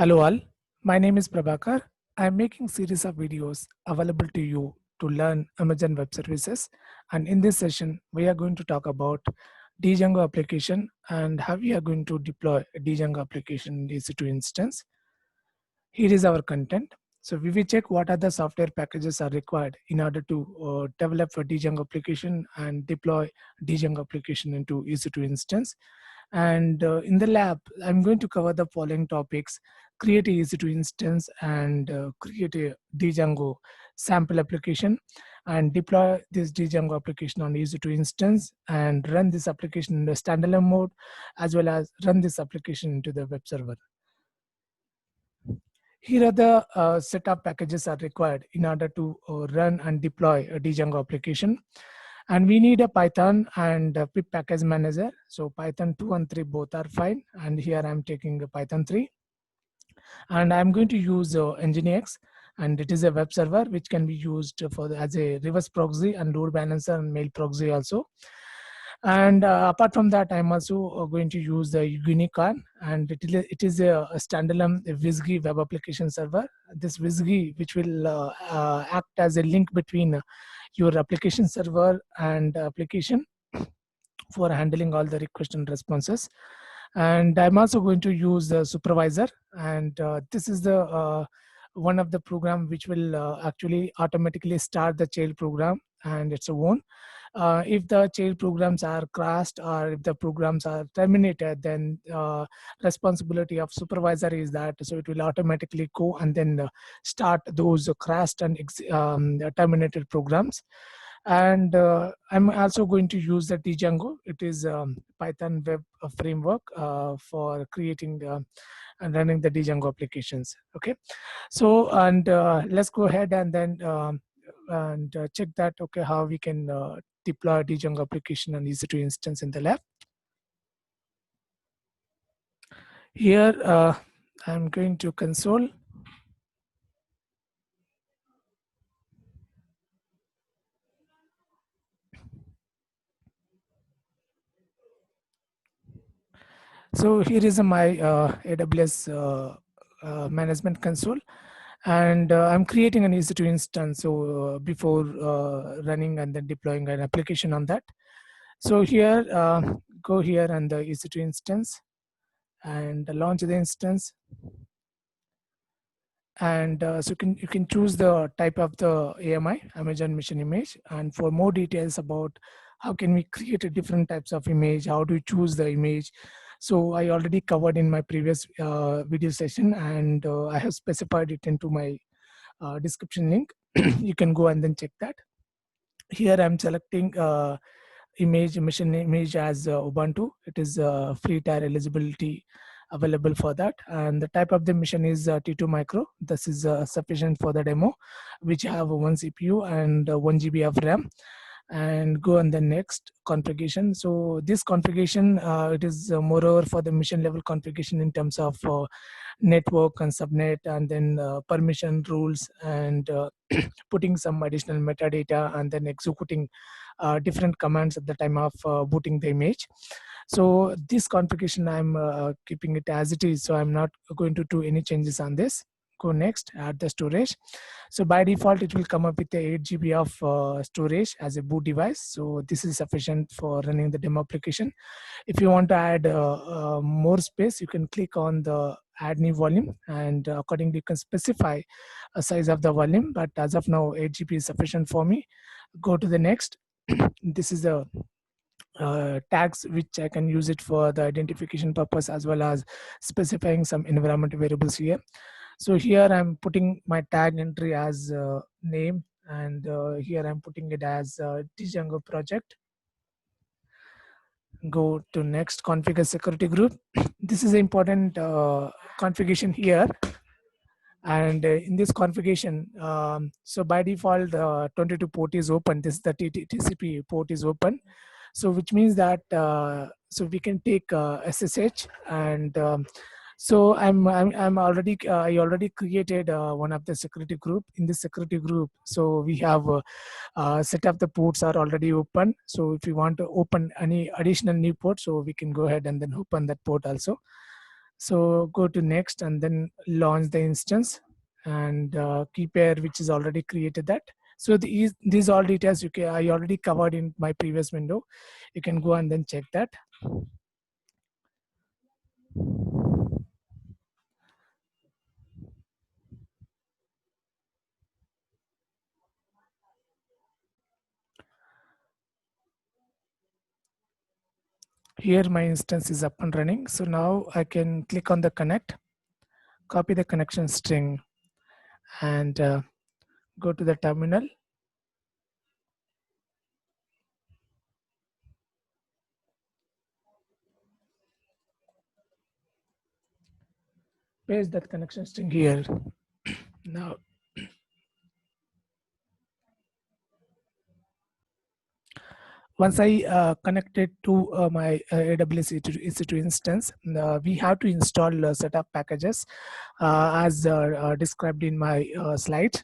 Hello all, my name is Prabhakar. I am making series of videos available to you to learn Amazon Web Services. And in this session, we are going to talk about Django application and how we are going to deploy a Django application in EC2 instance. Here is our content. So we will check what are the software packages are required in order to develop a Django application and deploy Django application into EC2 instance. And in the lab, I'm going to cover the following topics: create a EC2 instance and create a Django sample application and deploy this Django application on EC2 instance and run this application in the standalone mode, as well as run this application into the web server. Here are the set of packages are required in order to run and deploy a Django application. And we need a Python and a pip package manager. So Python 2 and 3 both are fine. And here I'm taking a Python 3. And I'm going to use Nginx, and it is a web server which can be used as a reverse proxy and load balancer and mail proxy also. And apart from that, I'm also going to use the Unicorn, and it is a standalone WSGI web application server. This WSGI, which will act as a link between your application server and application for handling all the requests and responses. And I'm also going to use the supervisor, and this is the one of the program which will actually automatically start the child program and its own. If the child programs are crashed or if the programs are terminated, then responsibility of supervisor is that, so it will automatically go and then start those crashed and terminated programs. And I'm also going to use the Django. It is Python web framework for creating and running the Django applications. Okay, so and let's go ahead and then check that. Okay, how we can deploy Django application on EC2 instance in the lab. Here I'm going to console. So here is my AWS management console, and I'm creating an EC2 instance. So before running and then deploying an application on that. So here, go here and the EC2 instance and launch the instance. And so you can choose the type of the AMI, Amazon Mission Image. And for more details about how can we create a different types of image, how do you choose the image. So I already covered in my previous video session, and I have specified it into my description link. You can go and then check that. Here I'm selecting mission image as Ubuntu. It is free tier eligibility available for that, and the type of the mission is T2 micro. This is sufficient for the demo, which have one CPU and 1 GB of RAM. And go on the next configuration. So this configuration, it is moreover for the mission level configuration in terms of network and subnet, and then permission rules, and putting some additional metadata, and then executing different commands at the time of booting the image. So this configuration, I'm keeping it as it is. So I'm not going to do any changes on this. Go next, add the storage. So by default, it will come up with the 8 GB of storage as a boot device. So this is sufficient for running the demo application. If you want to add more space, you can click on the add new volume, and accordingly you can specify a size of the volume. But as of now, 8 GB is sufficient for me. Go to the next. This is the tags which I can use it for the identification purpose, as well as specifying some environment variables here. So here I'm putting my tag entry as name, and here I'm putting it as Django project. Go to next, configure security group. This is an important configuration here. And in this configuration, so by default, 22 port is open. This is the TCP port is open. So which means that so we can take SSH, and so I'm already I already created one of the security group. In this security group, so we have set up the ports are already open. So if you want to open any additional new port, so we can go ahead and then open that port also. So go to next and then launch the instance and keep air which is already created that. So these all details I already covered in my previous window. You can go and then check that. Here my instance is up and running. So now I can click on the connect, copy the connection string and go to the terminal. Paste that connection string here. Now, once I connected to my AWS EC2 instance, we have to install a set of packages as described in my slide.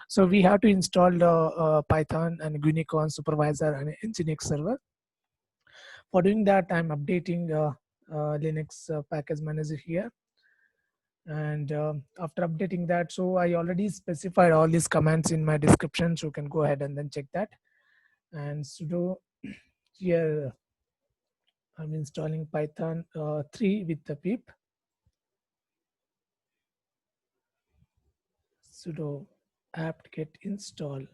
So we have to install the Python and Unicorn supervisor and Nginx server. For doing that, I'm updating Linux package manager here. And after updating that, so I already specified all these commands in my description, so you can go ahead and then check that. And sudo here, I'm installing Python 3 with the pip. Sudo apt-get install.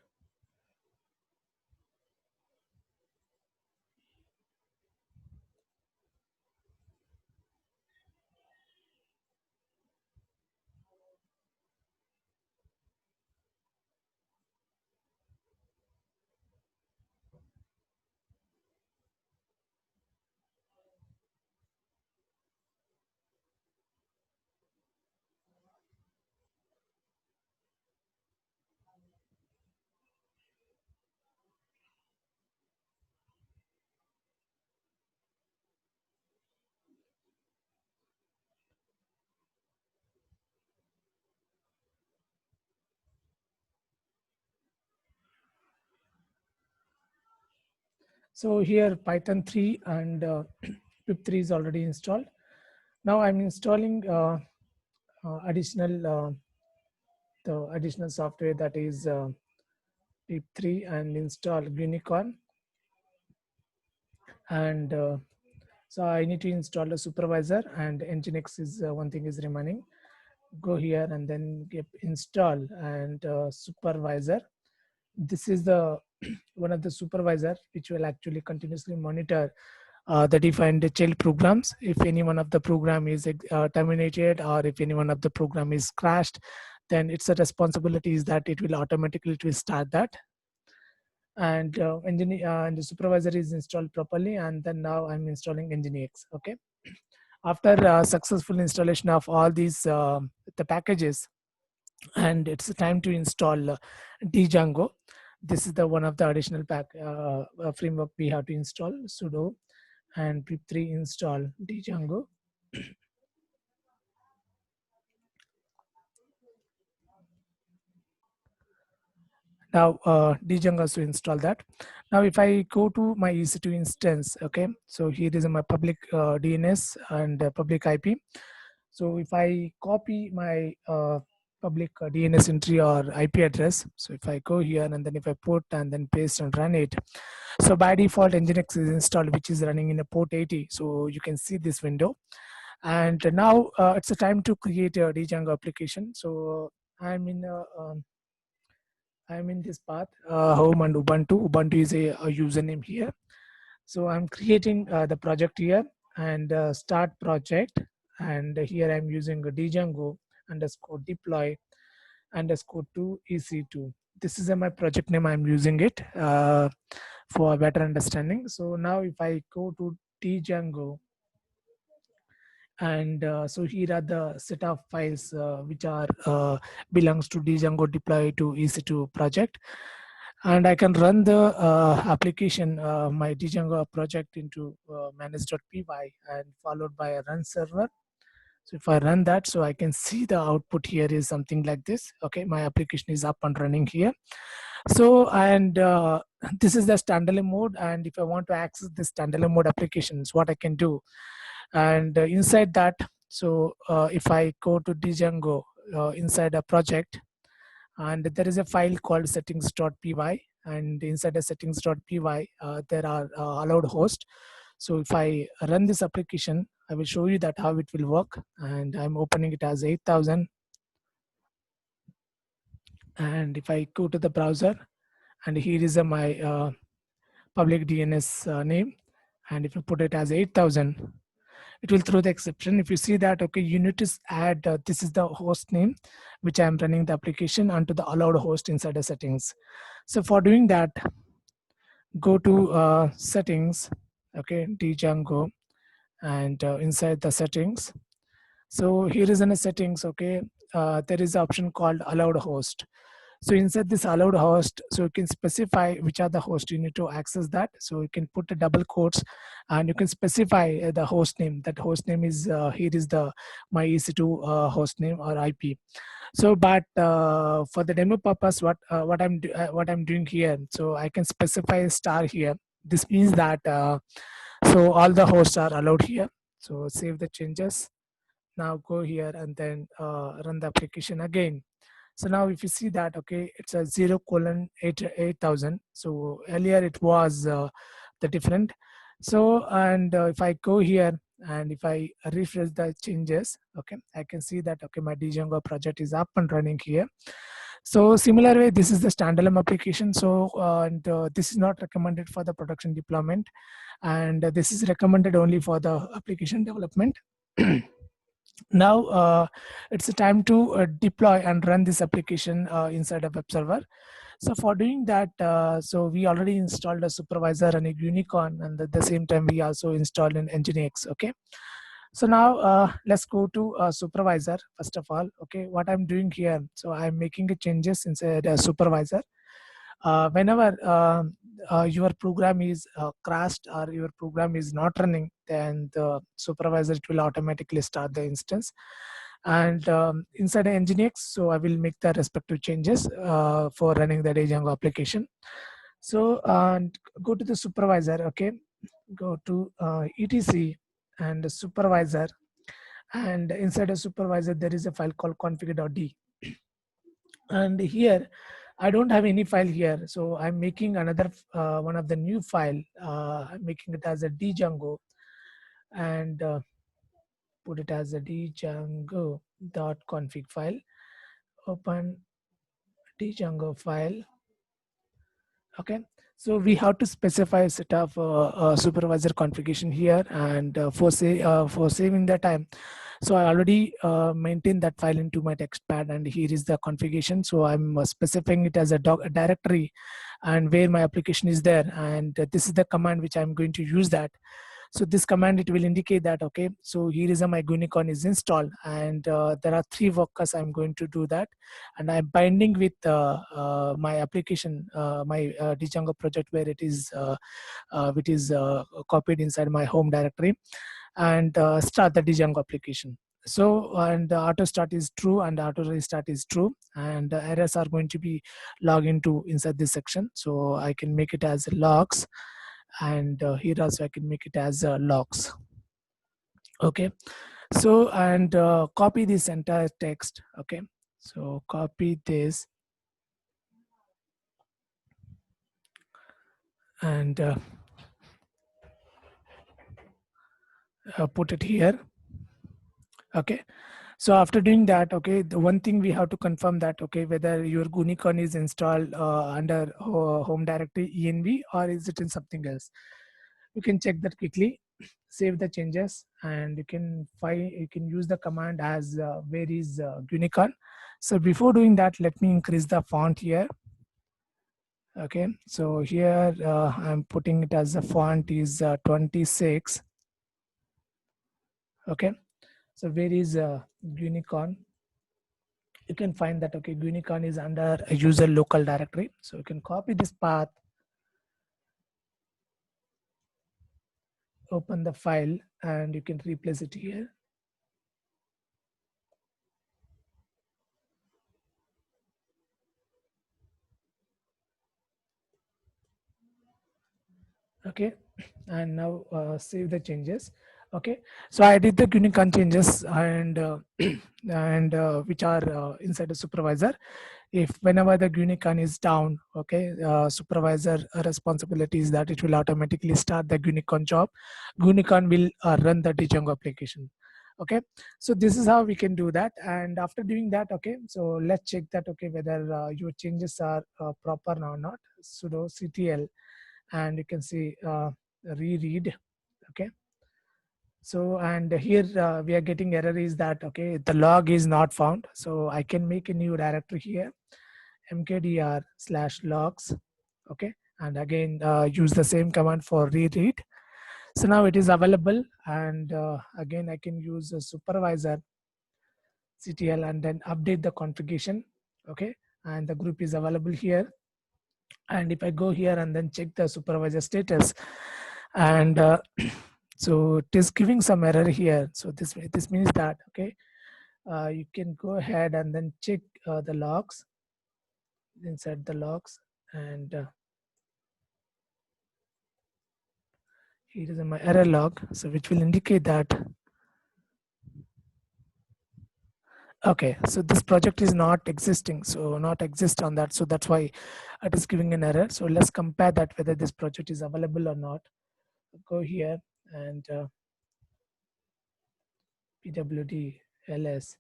So here Python 3 and pip3 is already installed. Now I'm installing the additional software, that is pip3, and install Unicorn. And so I need to install a supervisor, and Nginx is one thing is remaining. Go here and then get install and supervisor. This is the one of the supervisor which will actually continuously monitor the defined child programs. If any one of the program is terminated, or if any one of the program is crashed, then it's a responsibility is that it will automatically start that. And and the supervisor is installed properly, and then now I'm installing Nginx. Okay. After successful installation of all these the packages, and it's time to install Django. This is the one of the additional framework we have to install. Sudo and pip3 install Django. Now Django also install that. Now if I go to my EC2 instance, okay, so here is my public DNS and public IP. So if I copy my public DNS entry or IP address, so if I go here and then if I put and then paste and run it, so by default Nginx is installed, which is running in a port 80. So you can see this window. And now it's a time to create a Django application. So I'm in I'm in this path, home and Ubuntu. Ubuntu is a username here. So I'm creating the project here, and start project. And here I'm using a Django underscore deploy underscore to EC2. This is my project name. I'm using it for better understanding. So now if I go to Django, and so here are the set of files which are belongs to Django deploy to EC2 project. And I can run the application, my Django project into manage.py and followed by a run server. So if I run that, so I can see the output here is something like this. Okay, my application is up and running here. So, and this is the standalone mode. And if I want to access this standalone mode applications, what I can do, and inside that, So if I go to Django inside a project, and there is a file called settings.py, and inside the settings.py there are allowed host. So if I run this application, I will show you that how it will work, and I'm opening it as 8000. And if I go to the browser, and here is my public DNS name, and if you put it as 8000, it will throw the exception. If you see that, okay, you need to add this is the host name which I am running the application onto the allowed host inside the settings. So for doing that, go to settings, okay, Django, and inside the settings. So here is in the settings, okay, there is an option called allowed host. So inside this allowed host, so you can specify which are the hosts you need to access that. So you can put a double quotes, and you can specify the host name. That host name is here is the my EC2 host name or IP. So, but for the demo purpose, what I'm doing here, so I can specify a star here. This means that so all the hosts are allowed here. So save the changes. Now go here and then run the application again. So now if you see that, okay, it's a 0:8,000. So earlier it was the different. So, and if I go here and if I refresh the changes, okay, I can see that, okay, my Django project is up and running here. So similar way, this is the standalone application. So, and this is not recommended for the production deployment, and this is recommended only for the application development. Now it's a time to deploy and run this application inside a web server. So for doing that, so we already installed a supervisor and a unicorn, and at the same time we also installed an nginx. Okay, so now let's go to supervisor first of all. Okay, what I'm doing here, so I'm making a changes inside a supervisor. Whenever your program is crashed or your program is not running, then the supervisor, it will automatically start the instance. And inside the nginx, so I will make the respective changes for running the Django application. So and go to the supervisor. Okay, go to etc and the supervisor, and inside a supervisor there is a file called config.d. And here I don't have any file here, so I'm making another one of the new file. I'm making it as a Django, and put it as a Django.config file. Open Django file. Okay, so we have to specify a set of supervisor configuration here, and for saving the time, so I already maintained that file into my text pad, and here is the configuration. So I'm specifying it as a directory, and where my application is there, and this is the command which I'm going to use that. So this command, it will indicate that, okay, so here is a my unicorn is installed, and there are 3 workers I'm going to do that, and I'm binding with my application, my Django project, where it is which is copied inside my home directory, and start the Django application. So, and the auto start is true and auto restart is true, and errors are going to be logged into inside this section. So I can make it as logs, and here also I can make it as logs. Okay, so and copy this entire text. Okay, so copy this and put it here. Okay, so after doing that, okay, the one thing we have to confirm that, okay, whether your unicorn is installed under home directory env, or is it in something else. You can check that quickly, save the changes, and you can use the command as where is unicorn. So before doing that, let me increase the font here. Okay, so here I'm putting it as the font is 26. Okay, so where is unicorn? You can find that, okay, unicorn is under a user local directory. So you can copy this path, open the file, and you can replace it here. Okay, and now save the changes. Okay, so I did the Unicorn changes and which are inside the supervisor. If whenever the Unicorn is down, okay, supervisor responsibility is that it will automatically start the Unicorn job. Unicorn will run the Django application. Okay, so this is how we can do that. And after doing that, okay, so let's check that, okay, whether your changes are proper or not. Sudo ctl, and you can see reread. Okay, so, and here we are getting error is that, okay, the log is not found. So I can make a new directory here, mkdir/logs. Okay, and again use the same command for reread. So now it is available, and again I can use a supervisor ctl and then update the configuration. Okay, and the group is available here. And if I go here and then check the supervisor status, and so it is giving some error here. So this means that, okay, you can go ahead and then check the logs, inside the logs, and here is my error log, so which will indicate that, okay, so this project is not existing, so not exist on that, so that's why it is giving an error. So let's compare that whether this project is available or not. Go here and pwd ls.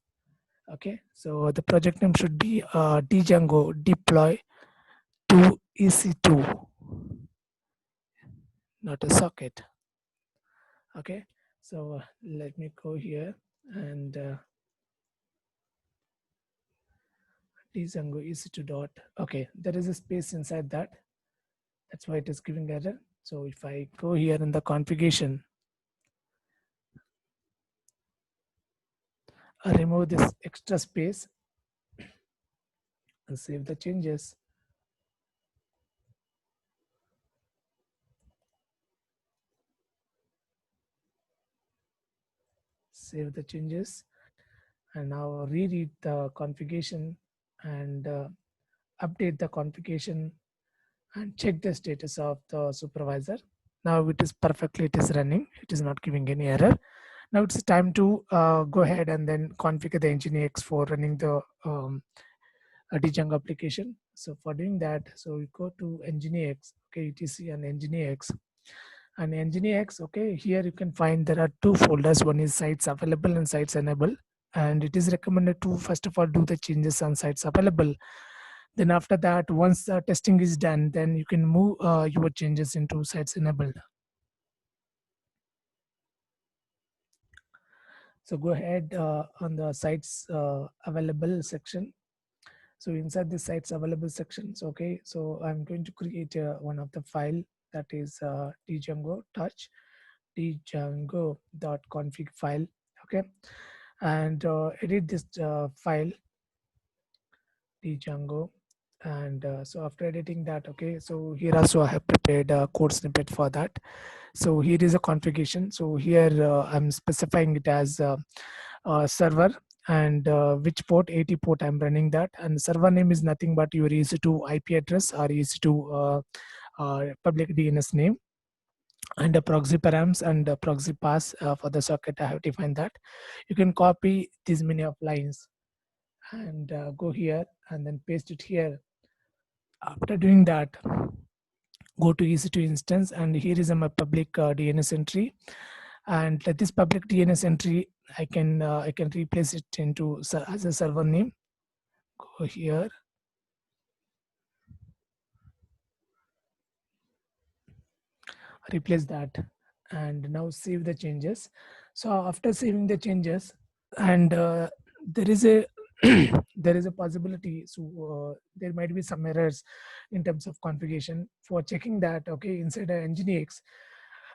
Okay, so the project name should be Django deploy to EC2, not a socket. Okay, so let me go here and Django EC2 dot. Okay, there is a space inside that. That's why it is giving error. So if I go here in the configuration, I remove this extra space and save the changes. Save the changes, and now reread the configuration and update the configuration and check the status of the supervisor. Now it is perfectly, it is running, it is not giving any error. Now it's time to go ahead and then configure the Nginx for running the Django application. So for doing that, so we go to Nginx, okay, etc and Nginx. And Nginx, okay, here you can find there are two folders. One is sites available and sites enable. And it is recommended to first of all do the changes on sites available. Then after that, once the testing is done, then you can move your changes into sites enabled. So go ahead on the sites available section. So inside the sites available sections, okay, so I'm going to create one of the file that is django touch django.config file. Okay, and edit this file django. And so after editing that, okay, so here also I have prepared a code snippet for that. So here is a configuration. So here I'm specifying it as server, and which port, 80 port I'm running that, and server name is nothing but your EC2 IP address or EC2 public DNS name, and the proxy params and the proxy pass for the socket. I have defined that. You can copy these many of lines and go here and then paste it here. After doing that, go to EC2 instance, and here is my public DNS entry. And this public DNS entry, I can replace it into as a server name. Go here, replace that, and now save the changes. So after saving the changes, and there is a there is a possibility, so there might be some errors in terms of configuration. For checking that, okay, inside the Nginx,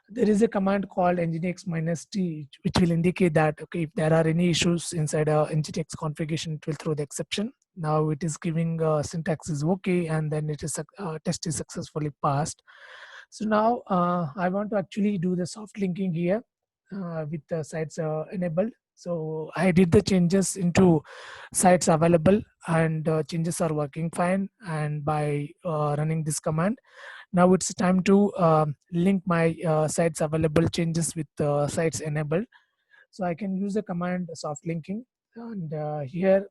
there is a command called nginx-t, which will indicate that, okay, if there are any issues inside a Nginx configuration, it will throw the exception. Now it is giving syntax is okay, and then it is test is successfully passed. So now I want to actually do the soft linking here with the sites enabled. So I did the changes into sites available, and changes are working fine. And by running this command, Now it's time to link my sites available changes with sites enabled. So I can use the command soft linking, and here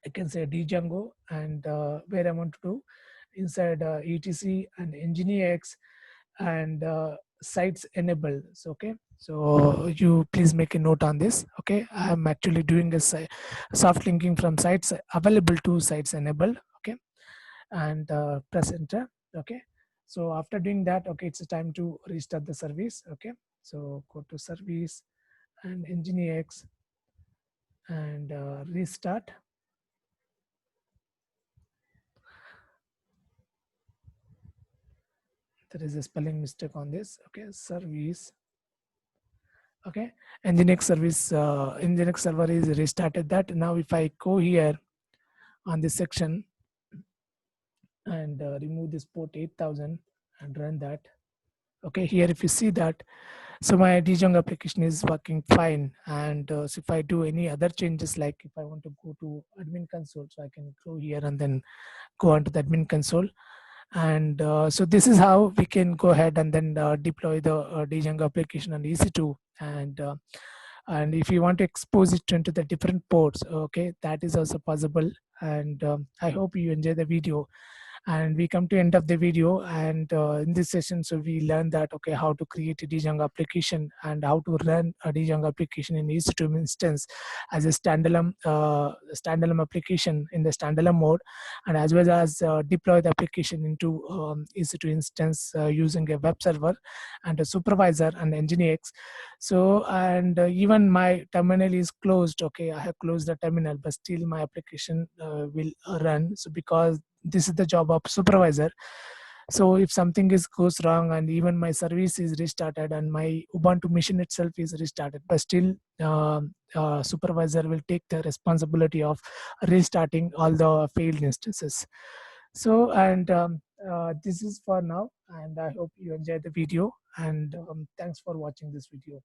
I can say django, and where I want to do inside etc and nginx and sites enabled. So okay, so you please make a note on this. Okay, I am actually doing a soft linking from sites available to sites enabled. Okay, and press enter. Okay, so after doing that, okay, it's time to restart the service. Okay, so go to service and nginx and restart. There is a spelling mistake on this. Okay, service. Okay, nginx service, nginx server is restarted. That now if I go here on this section and remove this port 8000 and run that. Okay, here if you see that, so my Django application is working fine. And so if I do any other changes, like if I want to go to admin console, so I can go here and then go onto the admin console. And so this is how we can go ahead and then deploy the Django application on EC2. And if you want to expose it into the different ports, okay, that is also possible. And I hope you enjoy the video. And we come to end of the video, and in this session, so we learned that, okay, how to create a Django application and how to run a Django application in EC2 instance as a standalone application in the standalone mode, and as well as deploy the application into EC2 instance using a web server and a supervisor and nginx. So, and even my terminal is closed. Okay, I have closed the terminal, but still my application will run. So because this is the job of supervisor, so if something is goes wrong and even my service is restarted and my Ubuntu machine itself is restarted, but still supervisor will take the responsibility of restarting all the failed instances. So, and this is for now, and I hope you enjoyed the video, and thanks for watching this video.